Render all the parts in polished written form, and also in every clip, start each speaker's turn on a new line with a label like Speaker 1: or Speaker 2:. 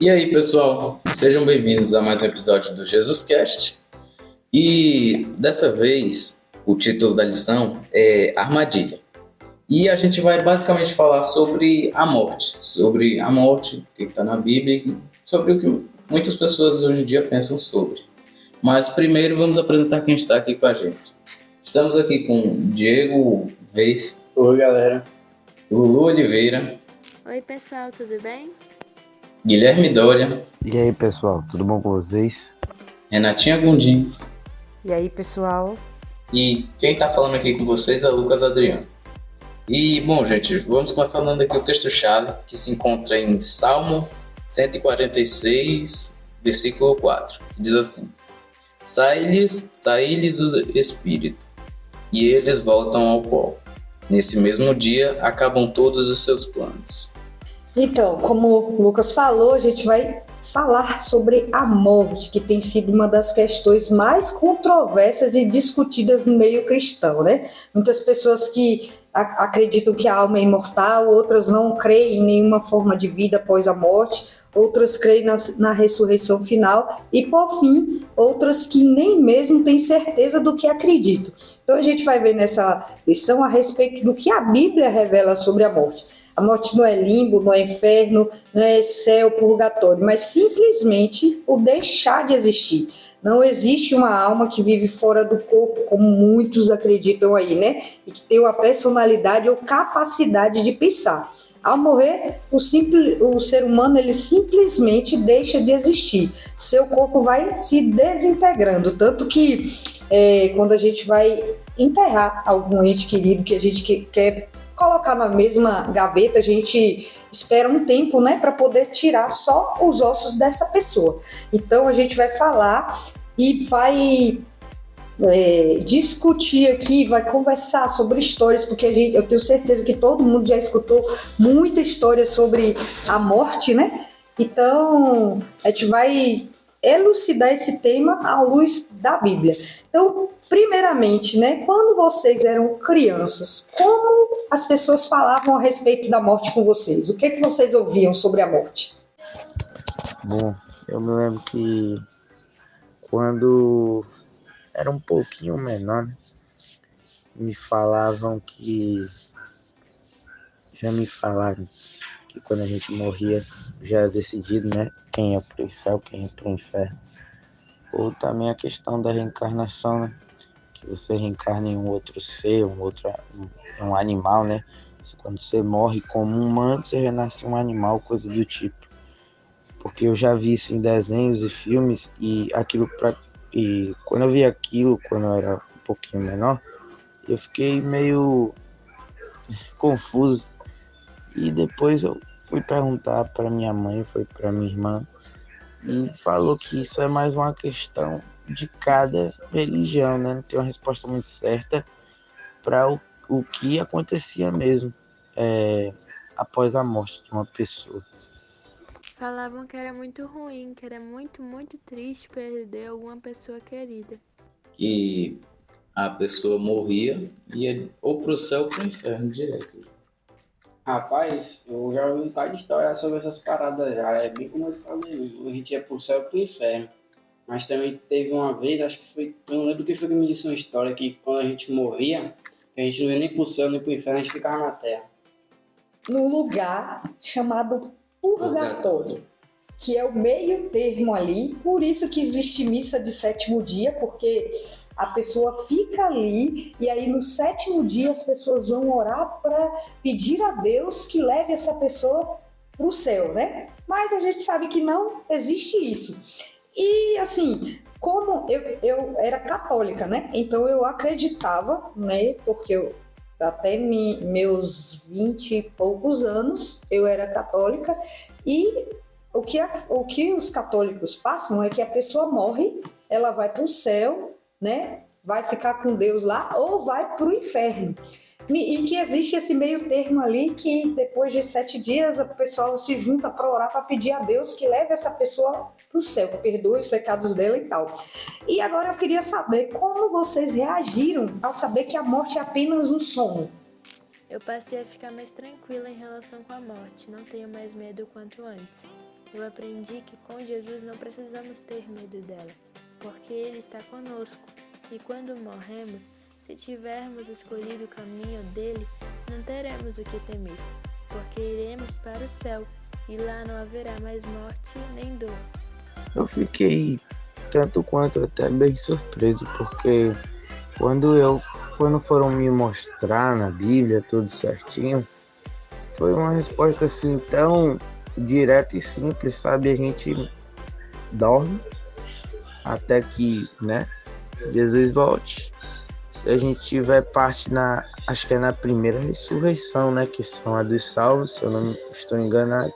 Speaker 1: E aí, pessoal, sejam bem-vindos a mais um episódio do JesusCast. E dessa vez, o título da lição é Armadilha. E a gente vai basicamente falar sobre a morte, o que está na Bíblia, e sobre o que muitas pessoas hoje em dia pensam sobre. Mas primeiro vamos apresentar quem está aqui com a gente. Estamos aqui com Diego Reis.
Speaker 2: Oi, galera.
Speaker 1: Lulu Oliveira.
Speaker 3: Oi, pessoal, tudo bem?
Speaker 1: Guilherme Dória.
Speaker 4: E aí, pessoal, tudo bom com vocês?
Speaker 1: Renatinha Gondim.
Speaker 5: E aí, pessoal?
Speaker 1: E quem está falando aqui com vocês é Lucas Adriano. E, bom, gente, vamos começar lendo aqui o texto-chave, que se encontra em Salmo 146, versículo 4, que diz assim: Sai-lhes o espírito, e eles voltam ao pó. Nesse mesmo dia, acabam todos os seus planos.
Speaker 5: Então, como o Lucas falou, a gente vai falar sobre a morte, que tem sido uma das questões mais controversas e discutidas no meio cristão, né? Muitas pessoas que acreditam que a alma é imortal, outras não creem em nenhuma forma de vida após a morte, outras creem na ressurreição final e, por fim, outras que nem mesmo têm certeza do que acreditam. Então, a gente vai ver nessa lição a respeito do que a Bíblia revela sobre a morte. A morte não é limbo, não é inferno, não é céu, purgatório, mas simplesmente o deixar de existir. Não existe uma alma que vive fora do corpo, como muitos acreditam aí, né? E que tem uma personalidade ou capacidade de pensar. Ao morrer, o ser humano ele simplesmente deixa de existir. Seu corpo vai se desintegrando. Tanto que quando a gente vai enterrar algum ente querido que a gente quer colocar na mesma gaveta, a gente espera um tempo, né, para poder tirar só os ossos dessa pessoa. Então a gente vai falar e vai discutir aqui, vai conversar sobre histórias, porque eu tenho certeza que todo mundo já escutou muita história sobre a morte, né? Então a gente vai elucidar esse tema à luz da Bíblia. Então, primeiramente, né, quando vocês eram crianças, como as pessoas falavam a respeito da morte com vocês? O que vocês ouviam sobre a morte?
Speaker 4: Bom, eu me lembro que quando era um pouquinho menor, né, já me falaram que quando a gente morria já era decidido, né, quem ia para o céu, quem ia para o inferno. Ou também a questão da reencarnação, né, que você reencarna em um outro ser, um animal, né? Quando você morre como um humano, você renasce um animal, coisa do tipo. Porque eu já vi isso em desenhos e filmes, e quando eu vi aquilo, quando eu era um pouquinho menor, eu fiquei meio confuso. E depois eu fui perguntar para minha mãe, foi para minha irmã, e falou que isso é mais uma questão de cada religião, né? Não tem uma resposta muito certa para o que acontecia mesmo após a morte de uma pessoa.
Speaker 3: Falavam que era muito ruim, que era muito, muito triste perder alguma pessoa querida.
Speaker 1: Que a pessoa morria e ia ou pro céu ou pro inferno direto.
Speaker 2: Rapaz, eu já ouvi um bocado de história sobre essas paradas já. É bem como eu falei, a gente ia pro céu e pro inferno. Mas também teve uma vez, acho que foi, eu não lembro o que foi que me disse uma história, que quando a gente morria, a gente não ia nem pro céu nem pro inferno, a gente ficava na terra.
Speaker 5: Num lugar chamado purgatório, que é o meio termo ali, por isso que existe missa de sétimo dia, porque a pessoa fica ali e aí no sétimo dia as pessoas vão orar para pedir a Deus que leve essa pessoa para o céu, né? Mas a gente sabe que não existe isso. E assim, como eu era católica, né? Então eu acreditava, né? Porque até meus 20 e poucos anos eu era católica e o que os católicos passam é que a pessoa morre, ela vai para o céu, né? Vai ficar com Deus lá ou vai para o inferno. E que existe esse meio termo ali que depois de 7 dias o pessoal se junta para orar, para pedir a Deus que leve essa pessoa para o céu, que perdoe os pecados dela e tal. E agora eu queria saber como vocês reagiram ao saber que a morte é apenas um sonho.
Speaker 3: Eu passei a ficar mais tranquila em relação com a morte, não tenho mais medo quanto antes. Eu aprendi que com Jesus não precisamos ter medo dela, porque Ele está conosco. E quando morremos, se tivermos escolhido o caminho dele, não teremos o que temer, porque iremos para o céu, e lá não haverá mais morte nem dor.
Speaker 4: Eu fiquei tanto quanto até bem surpreso, porque quando foram me mostrar na Bíblia tudo certinho, foi uma resposta assim tão direta e simples, sabe? A gente dorme até que, Jesus volte. Se a gente tiver parte acho que é na primeira ressurreição, que são a dos salvos, se eu não estou enganado.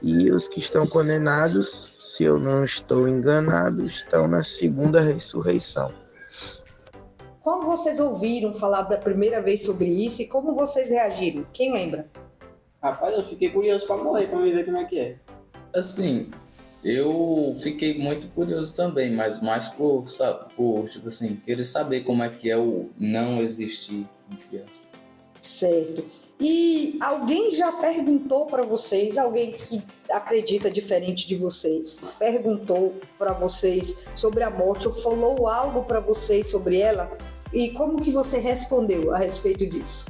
Speaker 4: E os que estão condenados, se eu não estou enganado, estão na segunda ressurreição.
Speaker 5: Quando vocês ouviram falar da primeira vez sobre isso e como vocês reagiram? Quem lembra?
Speaker 2: Rapaz, eu fiquei curioso pra morrer, pra me ver como é que é.
Speaker 1: Assim, eu fiquei muito curioso também, mas mais por tipo assim, querer saber como é que é o não existir.
Speaker 5: Certo. E alguém já perguntou para vocês, alguém que acredita diferente de vocês, perguntou para vocês sobre a morte ou falou algo para vocês sobre ela? E como que você respondeu a respeito disso?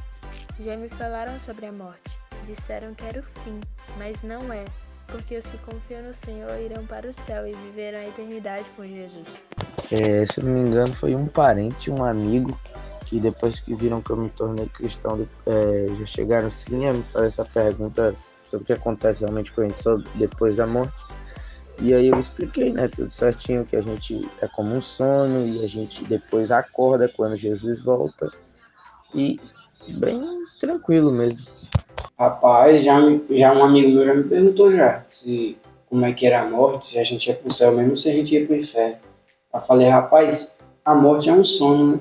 Speaker 3: Já me falaram sobre a morte. Disseram que era o fim, mas não é, porque os que confiam no Senhor irão para o céu e viverão a eternidade com Jesus.
Speaker 4: Se eu não me engano, foi um parente, um amigo, que depois que viram que eu me tornei cristão, já chegaram sim a me fazer essa pergunta sobre o que acontece realmente com a gente depois da morte. E aí eu expliquei, tudo certinho, que a gente é como um sono e a gente depois acorda quando Jesus volta. E bem tranquilo mesmo.
Speaker 2: Rapaz, já um amigo meu já me perguntou como é que era a morte, se a gente ia pro céu mesmo, se a gente ia pro inferno. Eu falei, rapaz, a morte é um sono, né?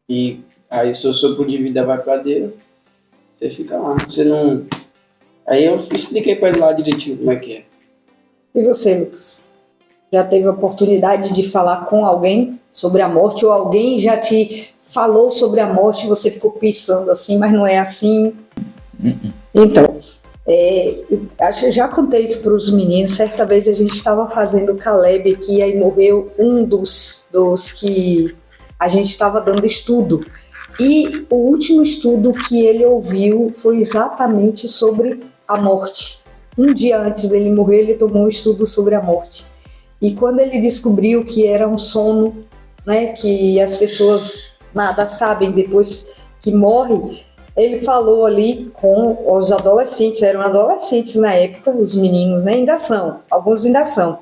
Speaker 2: E aí o seu sopro de vida vai pra Deus, você fica lá, você não... Aí eu expliquei pra ele lá direitinho como é que é.
Speaker 5: E você, Lucas? Já teve a oportunidade de falar com alguém sobre a morte ou alguém já te falou sobre a morte e você ficou pensando assim, mas não é assim? Então, já contei isso para os meninos. Certa vez a gente estava fazendo o Caleb aqui e aí morreu um dos que a gente estava dando estudo. E o último estudo que ele ouviu foi exatamente sobre a morte. Um dia antes dele morrer, ele tomou um estudo sobre a morte. E quando ele descobriu que era um sono, que as pessoas nada sabem depois que morre, ele falou ali com os adolescentes, eram adolescentes na época, os meninos, ainda são, alguns ainda são.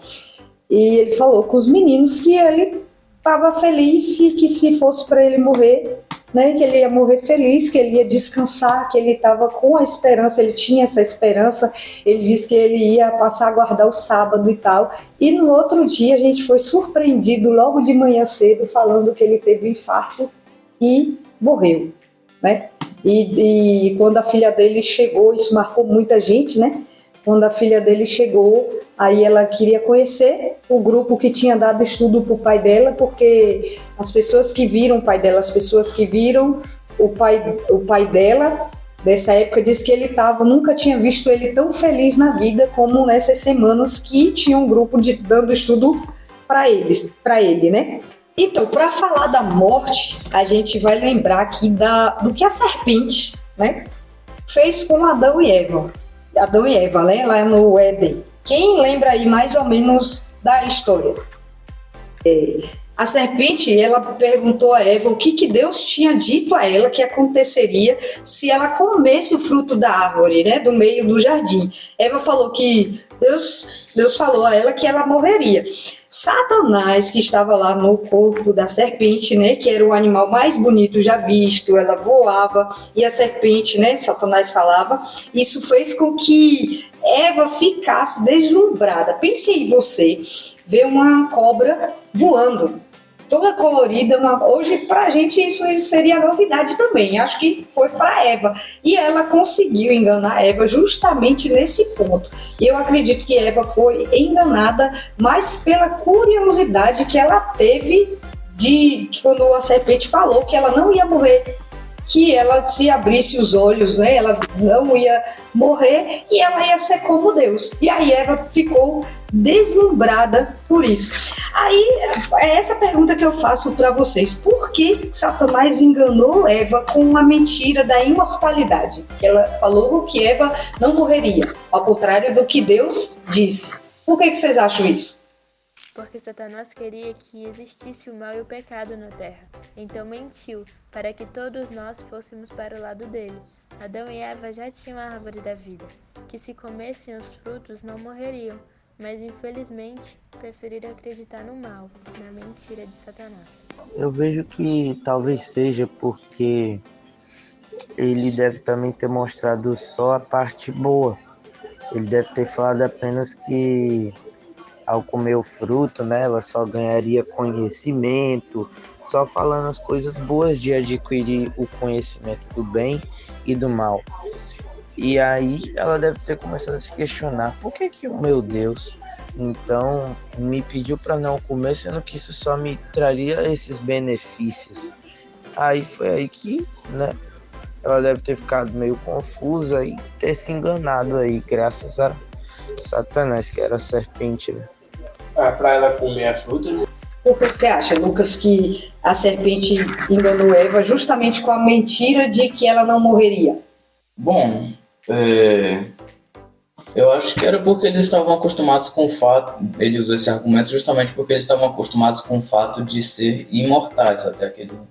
Speaker 5: E ele falou com os meninos que ele estava feliz e que se fosse para ele morrer, que ele ia morrer feliz, que ele ia descansar, que ele estava com a esperança, ele tinha essa esperança. Ele disse que ele ia passar a guardar o sábado e tal. E no outro dia a gente foi surpreendido logo de manhã cedo falando que ele teve um infarto e morreu, E quando a filha dele chegou, isso marcou muita gente, Quando a filha dele chegou, aí ela queria conhecer o grupo que tinha dado estudo para o pai dela, porque as pessoas que viram o pai dela, as pessoas que viram o pai dela, dessa época, disse que ele nunca tinha visto ele tão feliz na vida como nessas semanas que tinha um grupo dando estudo para ele, Então, para falar da morte, a gente vai lembrar aqui do que a serpente, fez com Adão e Eva. Adão e Eva, lá no Éden. Quem lembra aí mais ou menos da história? A serpente, ela perguntou a Eva o que Deus tinha dito a ela que aconteceria se ela comesse o fruto da árvore, do meio do jardim. Eva falou que Deus falou a ela que ela morreria. Satanás, que estava lá no corpo da serpente, que era o animal mais bonito já visto, ela voava e a serpente, Satanás falava, isso fez com que Eva ficasse deslumbrada. Pense aí você, ver uma cobra voando, toda colorida, hoje pra gente isso seria novidade também, acho que foi para Eva, e ela conseguiu enganar Eva justamente nesse ponto, e eu acredito que Eva foi enganada mais pela curiosidade que ela teve quando a serpente falou que ela não ia morrer, que ela se abrisse os olhos, né? Ela não ia morrer e ela ia ser como Deus. E aí Eva ficou deslumbrada por isso. Aí é essa pergunta que eu faço para vocês: por que Satanás enganou Eva com a mentira da imortalidade? Ela falou que Eva não morreria, ao contrário do que Deus disse. Por que vocês acham isso?
Speaker 3: Porque Satanás queria que existisse o mal e o pecado na terra. Então mentiu, para que todos nós fôssemos para o lado dele. Adão e Eva já tinham a árvore da vida, que se comessem os frutos não morreriam, mas infelizmente preferiram acreditar no mal, na mentira de Satanás.
Speaker 4: Eu vejo que talvez seja porque ele deve também ter mostrado só a parte boa. Ele deve ter falado apenas que ao comer o fruto, né, ela só ganharia conhecimento, só falando as coisas boas de adquirir o conhecimento do bem e do mal. E aí ela deve ter começado a se questionar: por que o meu Deus então me pediu para não comer, sendo que isso só me traria esses benefícios? Aí foi aí que, né, ela deve ter ficado meio confusa e ter se enganado aí, graças a Satanás, que era a serpente, né?
Speaker 2: Para ela comer a fruta, né?
Speaker 5: Por que você acha, Lucas, que a serpente enganou Eva justamente com a mentira de que ela não morreria?
Speaker 1: Bom, eu acho que era porque eles estavam acostumados com o fato, ele usou esse argumento justamente porque eles estavam acostumados com o fato de ser imortais até aquele ponto.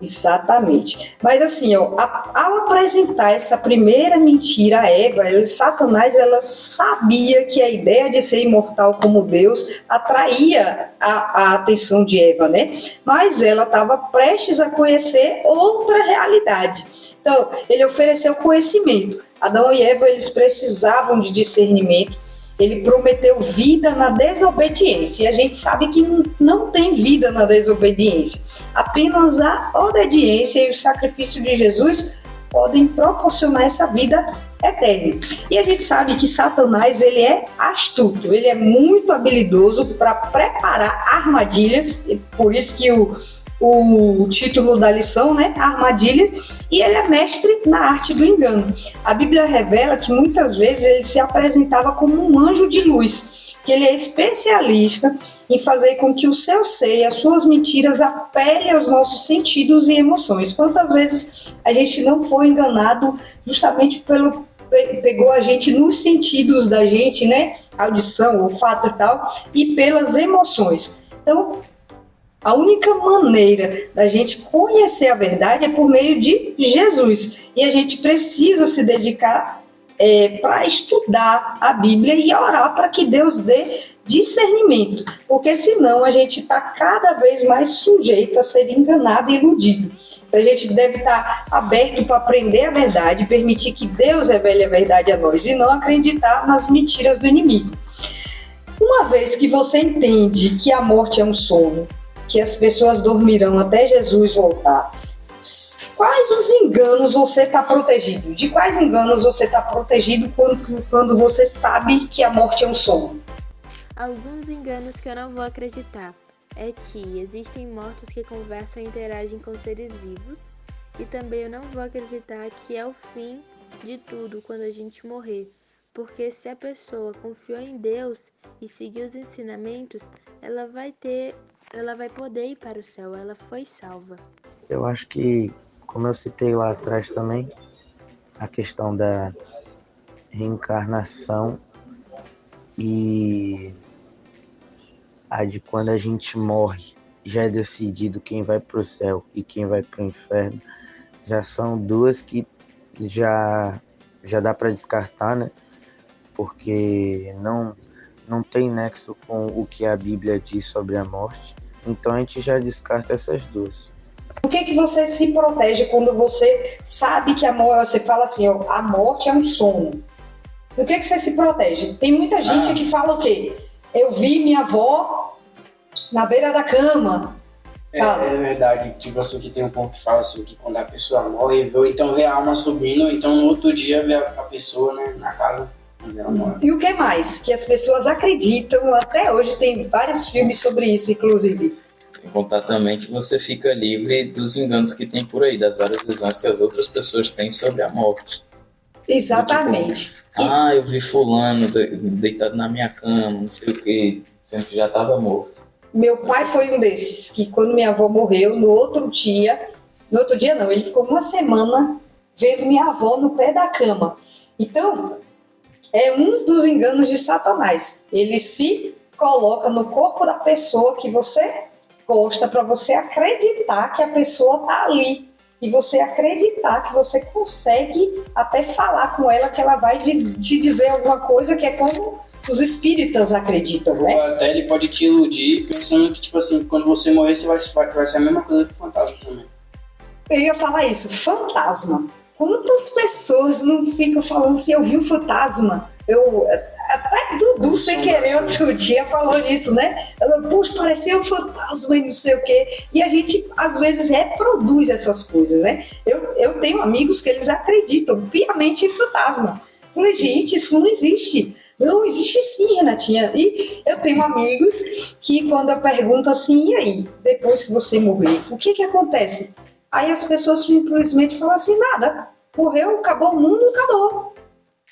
Speaker 5: Exatamente. Mas assim, ó, ao apresentar essa primeira mentira a Eva, Satanás ela sabia que a ideia de ser imortal como Deus atraía a atenção de Eva, né? Mas ela estava prestes a conhecer outra realidade. Então, ele ofereceu conhecimento. Adão e Eva, eles precisavam de discernimento. Ele prometeu vida na desobediência. E a gente sabe que não tem vida na desobediência. Apenas a obediência e o sacrifício de Jesus podem proporcionar essa vida eterna. E a gente sabe que Satanás, ele é astuto. Ele é muito habilidoso para preparar armadilhas. Por isso que o título da lição, né, armadilhas, e ele é mestre na arte do engano. A Bíblia revela que muitas vezes ele se apresentava como um anjo de luz, que ele é especialista em fazer com que o seu ser e as suas mentiras apelem aos nossos sentidos e emoções. Quantas vezes a gente não foi enganado justamente pegou a gente nos sentidos da gente, né, audição, olfato e tal, e pelas emoções. Então, a única maneira da gente conhecer a verdade é por meio de Jesus. E a gente precisa se dedicar para estudar a Bíblia e orar para que Deus dê discernimento. Porque senão a gente está cada vez mais sujeito a ser enganado e iludido. Então a gente deve estar aberto para aprender a verdade, permitir que Deus revele a verdade a nós e não acreditar nas mentiras do inimigo. Uma vez que você entende que a morte é um sono, que as pessoas dormirão até Jesus voltar, quais os enganos você está protegido? De quais enganos você está protegido quando você sabe que a morte é um sono?
Speaker 3: Alguns enganos que eu não vou acreditar é que existem mortos que conversam e interagem com seres vivos, e também eu não vou acreditar que é o fim de tudo quando a gente morrer, porque se a pessoa confiou em Deus e seguiu os ensinamentos, ela vai poder ir para o céu, ela foi salva.
Speaker 4: Eu acho que, como eu citei lá atrás também, a questão da reencarnação e a de quando a gente morre, já é decidido quem vai para o céu e quem vai para o inferno, já são duas que já dá para descartar, né? Porque não tem nexo com o que a Bíblia diz sobre a morte. Então a gente já descarta essas duas.
Speaker 5: O que você se protege quando você sabe que a morte, você fala assim, ó, a morte é um sono? Do que você se protege? Tem muita gente que fala o quê? Eu vi minha avó na beira da cama.
Speaker 2: É verdade, tipo assim, que tem um ponto que fala assim, que quando a pessoa morre, ou então vê a alma subindo, ou então no outro dia vê a pessoa, né, na casa onde ela mora.
Speaker 5: E o que mais? Que as pessoas acreditam, até hoje tem vários filmes sobre isso, inclusive.
Speaker 1: Sem contar também que você fica livre dos enganos que tem por aí, das várias visões que as outras pessoas têm sobre a morte.
Speaker 5: Exatamente.
Speaker 1: Tipo, eu vi fulano deitado na minha cama, não sei o quê, sendo que já estava morto.
Speaker 5: Meu pai foi um desses, que quando minha avó morreu, no outro dia não, ele ficou uma semana vendo minha avó no pé da cama. Então, é um dos enganos de Satanás. Ele se coloca no corpo da pessoa que você gosta para você acreditar que a pessoa está ali. E você acreditar que você consegue até falar com ela que ela vai te dizer alguma coisa, que é como os espíritas acreditam, né?
Speaker 2: Ou até ele pode te iludir pensando que, tipo assim, quando você morrer, vai ser a mesma coisa que o fantasma também.
Speaker 5: Eu ia falar isso, fantasma. Quantas pessoas não ficam falando assim, eu vi um fantasma? Até Dudu, sem querer, outro dia falou isso, né? Ela, poxa, parecia um fantasma e não sei o quê. E a gente, às vezes, reproduz essas coisas, né? Eu tenho amigos que eles acreditam piamente em fantasma. Eu falei, gente, isso não existe. Não, existe sim, Renatinha. E eu tenho amigos que quando eu pergunto assim, e aí, depois que você morrer, o que acontece? Aí as pessoas simplesmente falam assim, nada, morreu, acabou o mundo, acabou.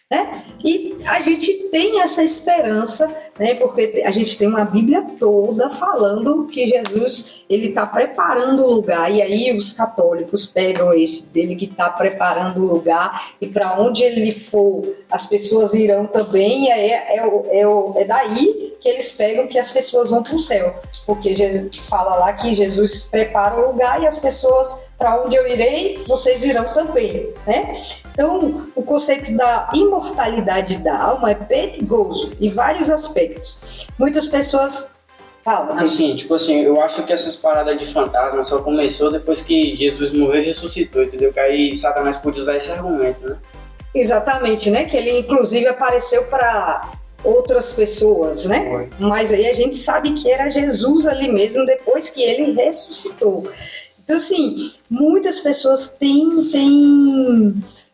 Speaker 5: Né? E a gente tem essa esperança, né? Porque a gente tem uma Bíblia toda falando que Jesus ele está preparando o lugar, e aí os católicos pegam esse dele que está preparando o lugar, e para onde ele for as pessoas irão também, e é daí que eles pegam que as pessoas vão para o céu, porque Jesus fala lá que Jesus prepara o lugar e as pessoas, para onde eu irei, vocês irão também, né? Então, o conceito da imortalidade da alma é perigoso em vários aspectos. Muitas pessoas falam.
Speaker 2: Assim, tipo assim, eu acho que essas paradas de fantasma só começou depois que Jesus morreu e ressuscitou, entendeu? Que aí Satanás pôde usar esse argumento, né?
Speaker 5: Exatamente, né? Que ele inclusive apareceu para outras pessoas, né?
Speaker 2: Foi.
Speaker 5: Mas aí a gente sabe que era Jesus ali mesmo depois que ele ressuscitou. Então, assim, muitas pessoas têm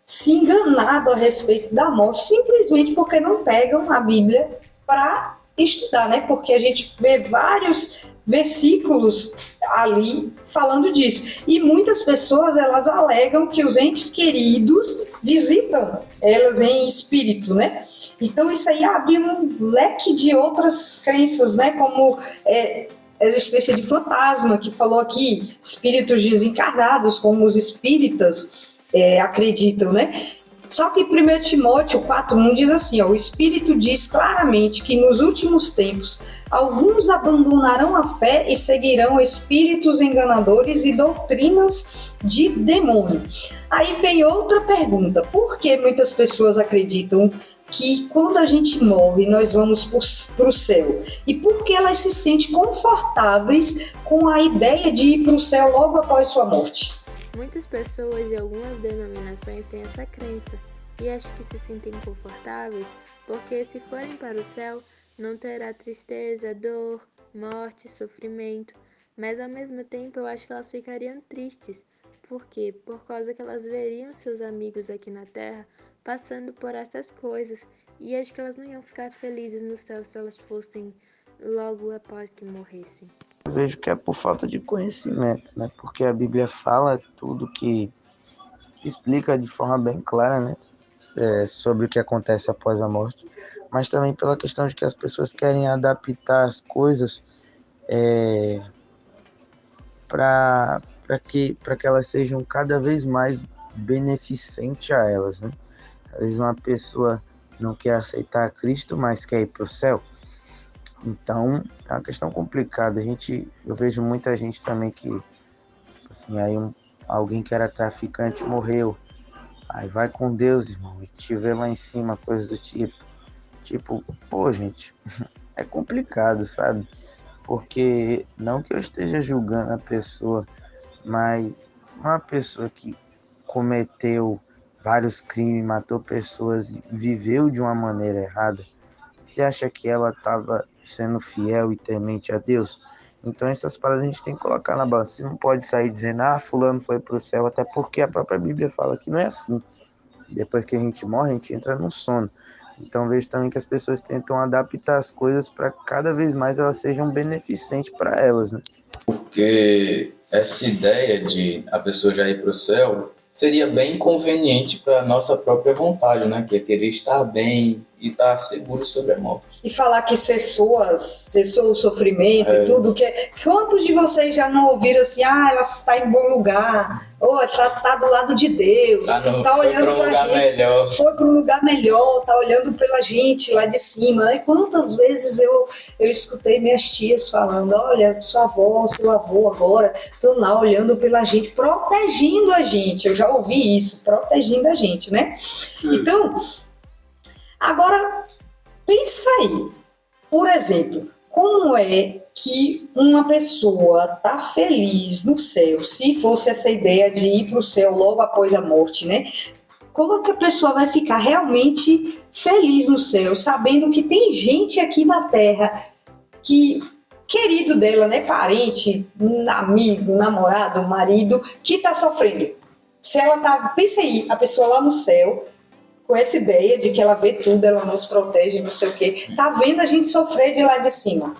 Speaker 5: se enganado a respeito da morte simplesmente porque não pegam a Bíblia para estudar, né? Porque a gente vê vários versículos ali falando disso. E muitas pessoas, elas alegam que os entes queridos visitam elas em espírito, né? Então isso aí abre um leque de outras crenças, né? Como a existência de fantasma, que falou aqui, espíritos desencarnados, como os espíritas acreditam, né? Só que 1 Timóteo 4,1 diz assim, ó, o Espírito diz claramente que nos últimos tempos alguns abandonarão a fé e seguirão espíritos enganadores e doutrinas de demônio. Aí vem outra pergunta, por que muitas pessoas acreditam que quando a gente morre nós vamos para o céu? E por que elas se sentem confortáveis com a ideia de ir para o céu logo após sua morte?
Speaker 3: Muitas pessoas de algumas denominações têm essa crença e acho que se sentem confortáveis porque se forem para o céu não terá tristeza, dor, morte, sofrimento, mas ao mesmo tempo eu acho que elas ficariam tristes. Por quê? Por causa que elas veriam seus amigos aqui na Terra passando por essas coisas e acho que elas não iam ficar felizes no céu se elas fossem logo após que morressem.
Speaker 4: Eu vejo que é por falta de conhecimento, né? Porque a Bíblia fala tudo que explica de forma bem clara, né? Sobre o que acontece após a morte, mas também pela questão de que as pessoas querem adaptar as coisas para que elas sejam cada vez mais beneficentes a elas, né? Às vezes uma pessoa não quer aceitar Cristo, mas quer ir para o céu. Então, é uma questão complicada. Eu vejo muita gente também que, assim, aí alguém que era traficante morreu, aí vai com Deus, irmão, e te vê lá em cima, coisa do tipo. Tipo, pô, gente, é complicado, sabe? Porque, não que eu esteja julgando a pessoa, mas uma pessoa que cometeu vários crimes, matou pessoas e viveu de uma maneira errada, você acha que ela estava sendo fiel e temente a Deus? Então essas paradas a gente tem que colocar na balança. Você não pode sair dizendo, fulano foi pro céu, até porque a própria Bíblia fala que não é assim. Depois que a gente morre, a gente entra no sono. Então vejo também que as pessoas tentam adaptar as coisas para cada vez mais elas sejam beneficentes para elas, né?
Speaker 1: Porque essa ideia de a pessoa já ir para o céu seria bem inconveniente para a nossa própria vontade, né? Que é querer estar bem e estar seguro sobre a morte.
Speaker 5: E falar que cessou o sofrimento e tudo, quantos de vocês já não ouviram assim, ela está em bom lugar, ou está do lado de Deus, está olhando para a gente,
Speaker 1: melhor.
Speaker 5: Foi para um lugar melhor, está olhando pela gente lá de cima, né? Quantas vezes eu escutei minhas tias falando, olha, sua avó, seu avô agora estão lá olhando pela gente, protegendo a gente, eu já ouvi isso, protegendo a gente, né? Então, agora, pensa aí, por exemplo, como é que uma pessoa está feliz no céu, se fosse essa ideia de ir para o céu logo após a morte, né? Como é que a pessoa vai ficar realmente feliz no céu, sabendo que tem gente aqui na Terra que, querido dela, né, parente, amigo, namorado, marido, que está sofrendo? Se ela tá, pensa aí, a pessoa lá no céu, com essa ideia de que ela vê tudo, ela nos protege, não sei o quê, tá vendo a gente sofrer de lá de cima,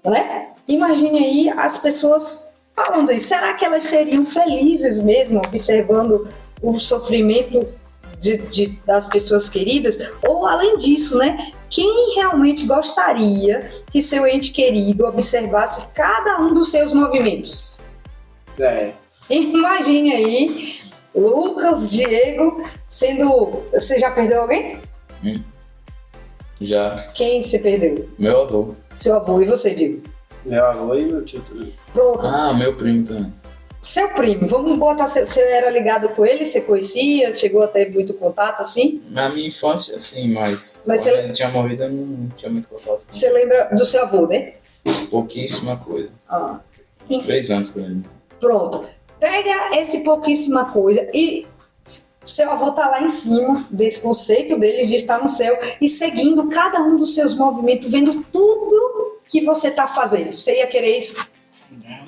Speaker 5: né? Imagine aí as pessoas falando isso. Será que elas seriam felizes mesmo observando o sofrimento das pessoas queridas? Ou, além disso, né? Quem realmente gostaria que seu ente querido observasse cada um dos seus movimentos? Imagine aí Lucas, Diego, sendo... Você já perdeu alguém?
Speaker 1: Já.
Speaker 5: Quem se perdeu?
Speaker 1: Meu avô.
Speaker 5: Seu avô. E você, Diego?
Speaker 2: Meu avô e meu tio também.
Speaker 5: Pronto.
Speaker 1: Meu primo também.
Speaker 5: Seu primo, vamos botar... Você era ligado com ele? Você conhecia? Chegou a ter muito contato, assim?
Speaker 1: Na minha infância, sim, mas quando
Speaker 5: você...
Speaker 1: ele tinha morrido, eu não tinha muito contato.
Speaker 5: Você lembra do seu avô, né?
Speaker 1: Pouquíssima coisa. 3 anos com ele.
Speaker 5: Pronto. Pega esse pouquíssima coisa e seu avô tá lá em cima desse conceito dele de estar no céu e seguindo cada um dos seus movimentos, vendo tudo que você tá fazendo. Você ia querer isso?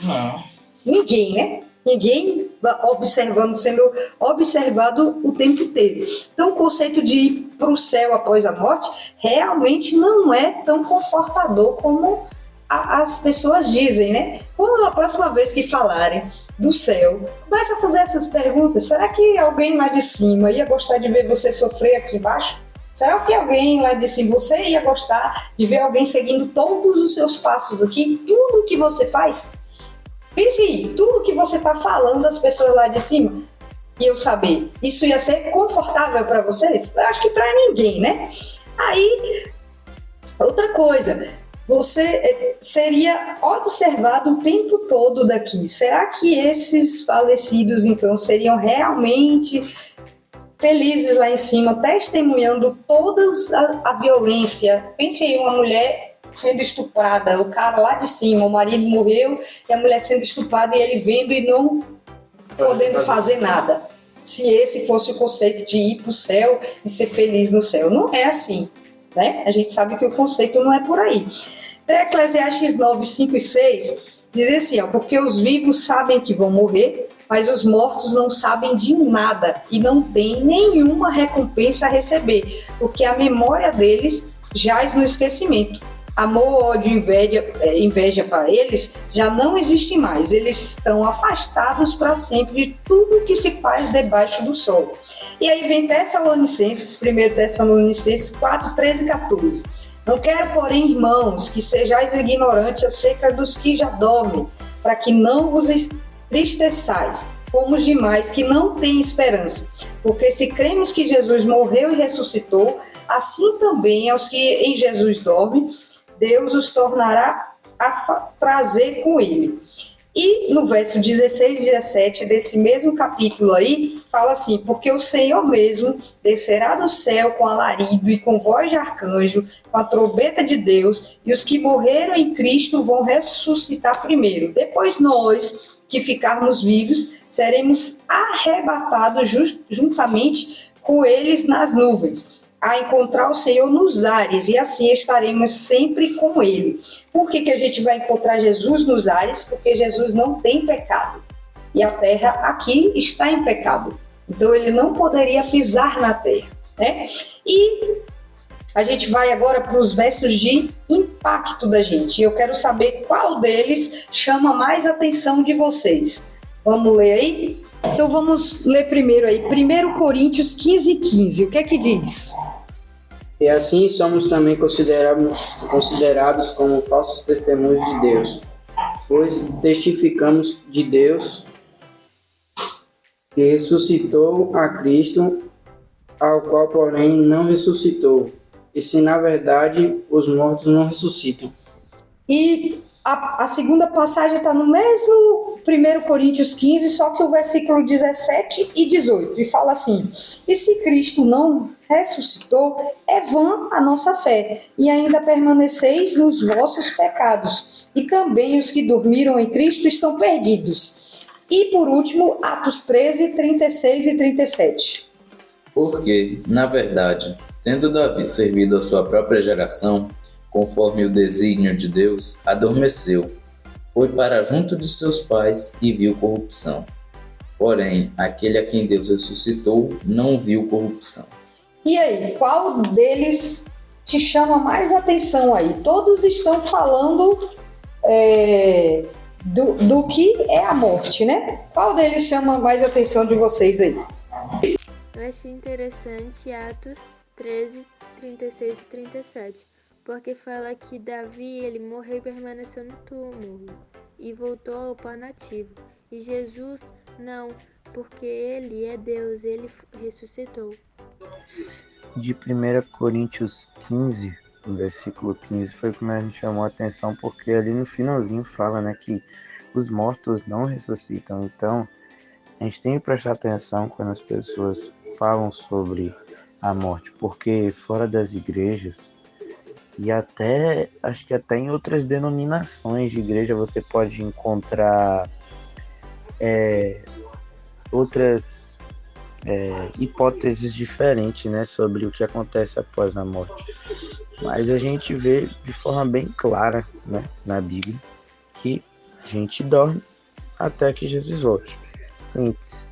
Speaker 1: Não.
Speaker 5: Ninguém, né? Ninguém observando, sendo observado o tempo inteiro. Então, o conceito de ir para o céu após a morte realmente não é tão confortador como as pessoas dizem, né? Quando a próxima vez que falarem do céu, começa a fazer essas perguntas. Será que alguém lá de cima ia gostar de ver você sofrer aqui embaixo? Será que alguém lá de cima, você ia gostar de ver alguém seguindo todos os seus passos aqui? Tudo que você faz? Pense aí, tudo que você está falando das pessoas lá de cima, e eu saber, isso ia ser confortável para vocês? Eu acho que para ninguém, né? Aí, outra coisa, você seria observado o tempo todo daqui. Será que esses falecidos, então, seriam realmente felizes lá em cima, testemunhando toda a violência? Pense aí, uma mulher sendo estuprada, o cara lá de cima, o marido morreu e a mulher sendo estuprada e ele vendo e não podendo fazer nada. Se esse fosse o conceito de ir para o céu e ser feliz no céu. Não é assim, né? A gente sabe que o conceito não é por aí. Eclesiastes 9, 5 e 6 diz assim, porque os vivos sabem que vão morrer, mas os mortos não sabem de nada e não têm nenhuma recompensa a receber, porque a memória deles jaz no esquecimento. Amor, ódio, inveja para eles já não existe mais. Eles estão afastados para sempre de tudo que se faz debaixo do sol. E aí vem Tessalonicenses, 1 Tessalonicenses 4, 13 e 14. Não quero, porém, irmãos, que sejais ignorantes acerca dos que já dormem, para que não vos entristeçais, como os demais que não têm esperança. Porque se cremos que Jesus morreu e ressuscitou, assim também aos que em Jesus dormem, Deus os tornará a trazer com ele. E no verso 16 e 17 desse mesmo capítulo aí, fala assim, porque o Senhor mesmo descerá do céu com alarido e com voz de arcanjo, com a trombeta de Deus, e os que morreram em Cristo vão ressuscitar primeiro. Depois nós, que ficarmos vivos, seremos arrebatados juntamente com eles nas nuvens, a encontrar o Senhor nos ares, e assim estaremos sempre com Ele. Por que a gente vai encontrar Jesus nos ares? Porque Jesus não tem pecado. E a terra aqui está em pecado. Então ele não poderia pisar na terra. né? E a gente vai agora para os versos de impacto da gente. Eu quero saber qual deles chama mais atenção de vocês. Vamos ler aí? Então vamos ler primeiro aí, 1 Coríntios 15:15. O que é que diz?
Speaker 2: E assim somos também considerados como falsos testemunhos de Deus, pois testificamos de Deus que ressuscitou a Cristo, ao qual, porém, não ressuscitou. E se, na verdade, os mortos não ressuscitam.
Speaker 5: E a segunda passagem está no mesmo 1 Coríntios 15, só que o versículo 17 e 18. E fala assim: e se Cristo não ressuscitou, é vã a nossa fé, e ainda permaneceis nos vossos pecados. E também os que dormiram em Cristo estão perdidos. E por último, Atos 13, 36 e 37.
Speaker 1: Porque, na verdade, tendo Davi servido a sua própria geração, conforme o desígnio de Deus, adormeceu, foi para junto de seus pais e viu corrupção. Porém, aquele a quem Deus ressuscitou não viu corrupção.
Speaker 5: E aí, qual deles te chama mais atenção aí? Todos estão falando do que é a morte, né? Qual deles chama mais atenção de vocês aí?
Speaker 3: Eu achei interessante Atos 13, 36 e 37, porque fala que Davi ele morreu e permaneceu no túmulo e voltou ao pó nativo. E Jesus não, porque ele é Deus, ele ressuscitou.
Speaker 4: De 1 Coríntios 15, o versículo 15, foi como a gente chamou a atenção, porque ali no finalzinho fala, né, que os mortos não ressuscitam. Então, a gente tem que prestar atenção quando as pessoas falam sobre a morte, porque fora das igrejas, e até, acho que até em outras denominações de igreja, você pode encontrar outras hipóteses diferentes, né, sobre o que acontece após a morte. Mas a gente vê de forma bem clara, né, na Bíblia, que a gente dorme até que Jesus volte. Simples.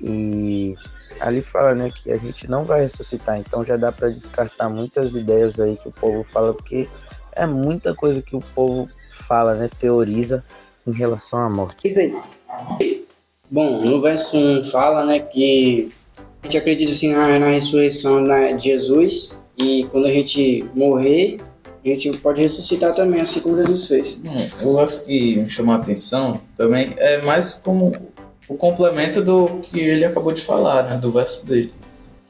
Speaker 4: E ali fala, né, que a gente não vai ressuscitar, então já dá para descartar muitas ideias aí que o povo fala, porque é muita coisa que o povo fala, né, teoriza em relação à morte.
Speaker 5: Diz aí.
Speaker 2: Bom, no verso 1 fala, né, que a gente acredita assim na ressurreição de Jesus, e quando a gente morrer, a gente pode ressuscitar também, assim como Jesus fez.
Speaker 1: Eu acho que me chamou a atenção também é mais como o complemento do que ele acabou de falar, né, do verso dele.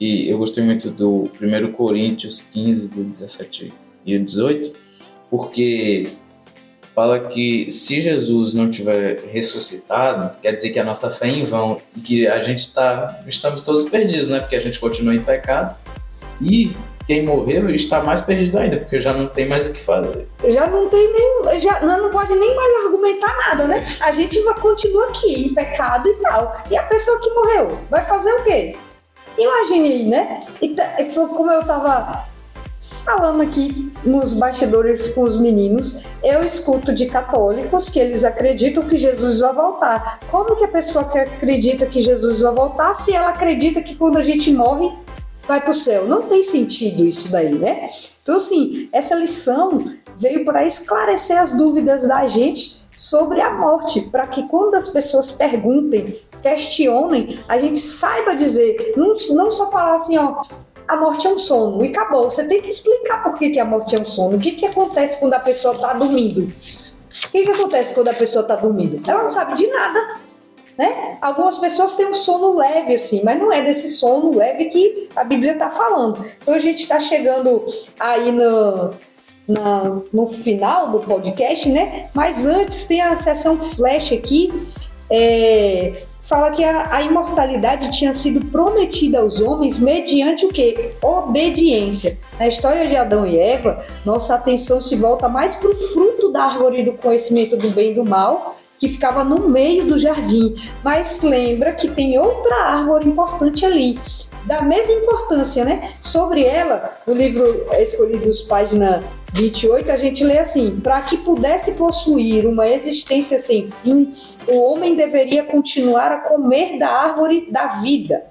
Speaker 1: E eu gostei muito do 1 Coríntios 15, do 17 e o 18, porque fala que se Jesus não tiver ressuscitado, quer dizer que a nossa fé é em vão, e que a gente estamos todos perdidos, né, porque a gente continua em pecado, e quem morreu está mais perdido ainda, porque já não tem mais o que fazer.
Speaker 5: Já não tem nem, já não pode nem mais argumentar nada, né? A gente continua aqui em pecado e tal. E a pessoa que morreu vai fazer o quê? Imagine aí, né? E foi como eu tava falando aqui nos bastidores com os meninos, eu escuto de católicos que eles acreditam que Jesus vai voltar. Como que a pessoa que acredita que Jesus vai voltar se ela acredita que quando a gente morre vai para o céu? Não tem sentido isso daí, né? Então, assim, essa lição veio para esclarecer as dúvidas da gente sobre a morte, para que quando as pessoas perguntem, questionem, a gente saiba dizer, não só falar assim, ó, a morte é um sono e acabou. Você tem que explicar por que a morte é um sono. O que acontece quando a pessoa está dormindo? O que acontece quando a pessoa está dormindo? Ela não sabe de nada. Né? Algumas pessoas têm um sono leve, assim, mas não é desse sono leve que a Bíblia está falando. Então a gente está chegando aí no final do podcast, né? Mas antes tem a sessão flash aqui, fala que a imortalidade tinha sido prometida aos homens mediante o quê? Obediência. Na história de Adão e Eva, nossa atenção se volta mais para o fruto da árvore do conhecimento do bem e do mal, que ficava no meio do jardim, mas lembra que tem outra árvore importante ali, da mesma importância, né? Sobre ela, no livro Escolhidos, página 28, a gente lê assim: para que pudesse possuir uma existência sem fim, o homem deveria continuar a comer da árvore da vida.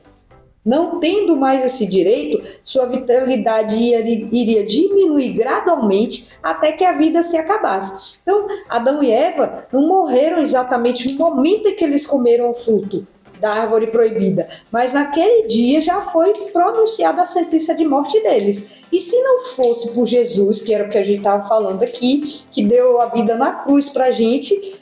Speaker 5: Não tendo mais esse direito, sua vitalidade iria diminuir gradualmente até que a vida se acabasse. Então, Adão e Eva não morreram exatamente no momento em que eles comeram o fruto da árvore proibida, mas naquele dia já foi pronunciada a sentença de morte deles. E se não fosse por Jesus, que era o que a gente estava falando aqui, que deu a vida na cruz para a gente,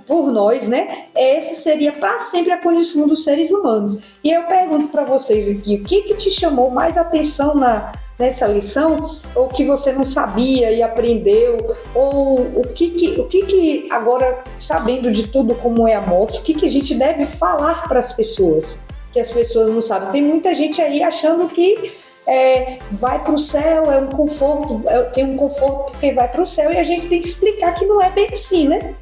Speaker 5: por nós, né? Essa seria para sempre a condição dos seres humanos. E eu pergunto para vocês aqui, o que te chamou mais atenção nessa lição, ou que você não sabia e aprendeu, ou o que agora, sabendo de tudo como é a morte, o que a gente deve falar para as pessoas, que as pessoas não sabem. Tem muita gente aí achando que vai para o céu, é um conforto, tem um conforto porque vai para o céu, e a gente tem que explicar que não é bem assim, né?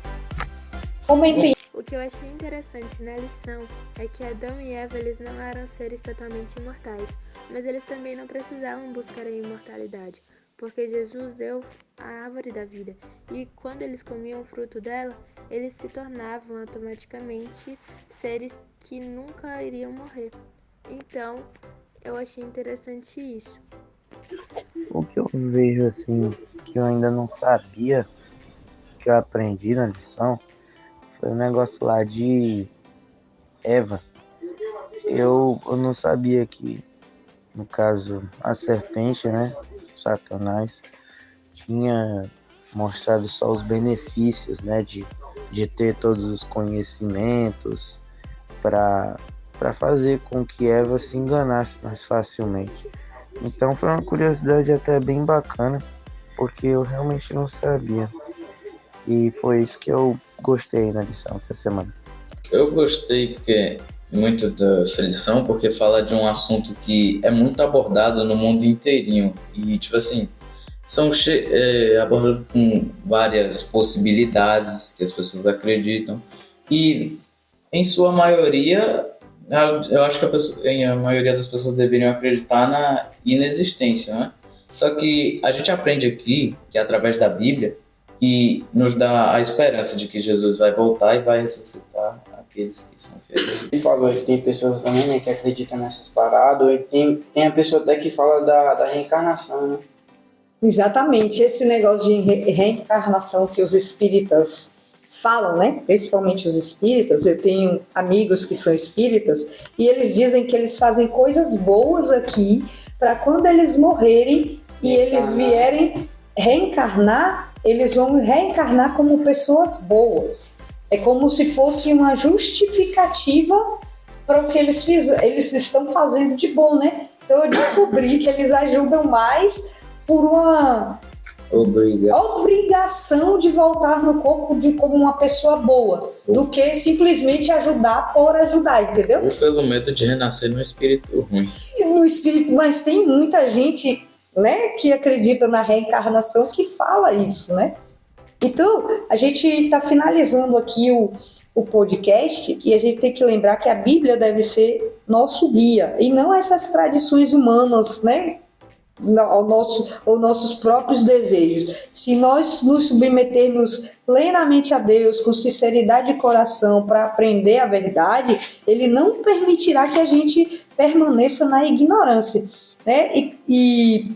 Speaker 5: Comentem.
Speaker 3: O que eu achei interessante na lição é que Adão e Eva eles não eram seres totalmente imortais, mas eles também não precisavam buscar a imortalidade, porque Jesus deu a árvore da vida, e quando eles comiam o fruto dela, eles se tornavam automaticamente seres que nunca iriam morrer. Então, eu achei interessante isso.
Speaker 4: O que eu vejo assim, que eu ainda não sabia, que eu aprendi na lição, foi um negócio lá de Eva. Eu não sabia que, no caso, a serpente, né, Satanás, tinha mostrado só os benefícios, né, de ter todos os conhecimentos para fazer com que Eva se enganasse mais facilmente. Então foi uma curiosidade até bem bacana, porque eu realmente não sabia. E foi isso que eu gostei na lição dessa semana.
Speaker 1: Eu gostei muito dessa lição, porque fala de um assunto que é muito abordado no mundo inteirinho. E, tipo assim, são abordados com várias possibilidades que as pessoas acreditam. E, em sua maioria, eu acho que a maioria das pessoas deveriam acreditar na inexistência, né? Só que a gente aprende aqui, que é através da Bíblia, que nos dá a esperança de que Jesus vai voltar e vai ressuscitar aqueles que são fiéis.
Speaker 2: Ele falou que tem pessoas também, né, que acreditam nessas paradas, e tem a pessoa até que fala da reencarnação, né?
Speaker 5: Exatamente, esse negócio de reencarnação que os espíritas falam, né? Principalmente os espíritas. Eu tenho amigos que são espíritas e eles dizem que eles fazem coisas boas aqui para quando eles morrerem e eles vierem reencarnar, eles vão reencarnar como pessoas boas. É como se fosse uma justificativa para o que eles estão fazendo de bom, né? Então eu descobri que eles ajudam mais por uma obrigação de voltar no corpo como uma pessoa boa, do que simplesmente ajudar por ajudar, entendeu?
Speaker 1: Ou pelo medo de renascer no espírito ruim.
Speaker 5: No espírito, mas tem muita gente, né, que acredita na reencarnação que fala isso, né? Então, a gente está finalizando aqui o podcast e a gente tem que lembrar que a Bíblia deve ser nosso guia e não essas tradições humanas, né? Ou nossos próprios desejos. Se nós nos submetermos plenamente a Deus, com sinceridade de coração, para aprender a verdade, Ele não permitirá que a gente permaneça na ignorância, né? E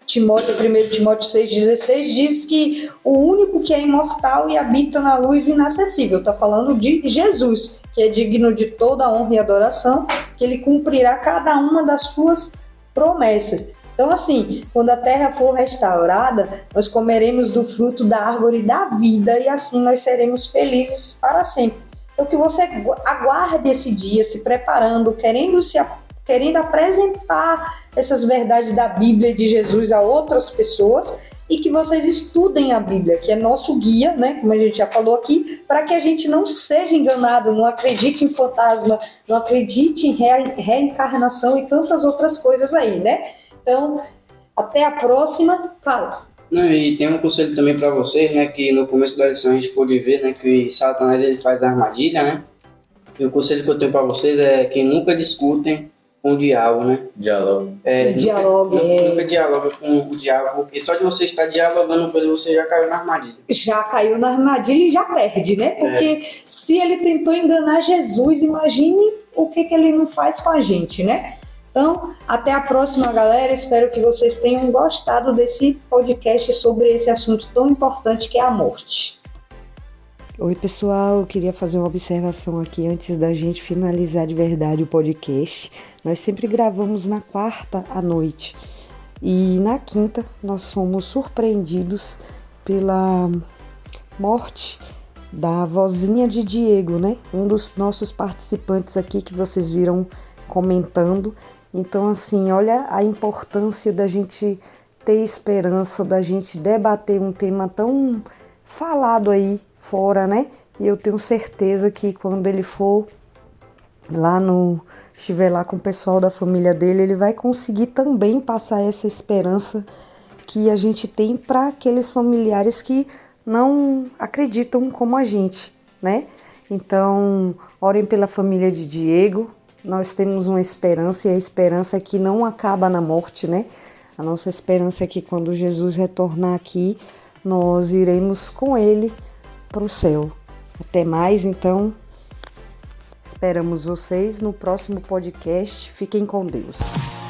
Speaker 5: 1 Timóteo 6,16 diz que o único que é imortal e habita na luz inacessível, está falando de Jesus, que é digno de toda honra e adoração, que Ele cumprirá cada uma das suas promessas. Então, assim, quando a terra for restaurada, nós comeremos do fruto da árvore da vida e assim nós seremos felizes para sempre. Então, que você aguarde esse dia se preparando, querendo apresentar essas verdades da Bíblia e de Jesus a outras pessoas e que vocês estudem a Bíblia, que é nosso guia, né, como a gente já falou aqui, para que a gente não seja enganado, não acredite em fantasma, não acredite em reencarnação e tantas outras coisas aí, né? Então, até a próxima. Fala.
Speaker 2: E tem um conselho também para vocês, né, que no começo da lição a gente pôde ver, né, que Satanás ele faz a armadilha, né? E o conselho que eu tenho para vocês é que nunca discutem com o diabo, né?
Speaker 1: Diálogo.
Speaker 2: Nunca dialoga com o diabo, porque só de você estar dialogando com ele, você já caiu na armadilha.
Speaker 5: Já caiu na armadilha e já perde, né? Porque se ele tentou enganar Jesus, imagine o que ele não faz com a gente, né? Então, até a próxima, galera. Espero que vocês tenham gostado desse podcast sobre esse assunto tão importante que é a morte. Oi, pessoal. Eu queria fazer uma observação aqui antes da gente finalizar de verdade o podcast. Nós sempre gravamos na quarta à noite e na quinta nós fomos surpreendidos pela morte da vozinha de Diego, né? Um dos nossos participantes aqui que vocês viram comentando. Então, assim, olha a importância da gente ter esperança, da gente debater um tema tão falado aí fora, né? E eu tenho certeza que quando ele for estiver lá com o pessoal da família dele, ele vai conseguir também passar essa esperança que a gente tem para aqueles familiares que não acreditam como a gente, né? Então, orem pela família de Diego. Nós temos uma esperança, e a esperança é que não acaba na morte, né? A nossa esperança é que quando Jesus retornar aqui, nós iremos com ele para o céu. Até mais, então. Esperamos vocês no próximo podcast. Fiquem com Deus.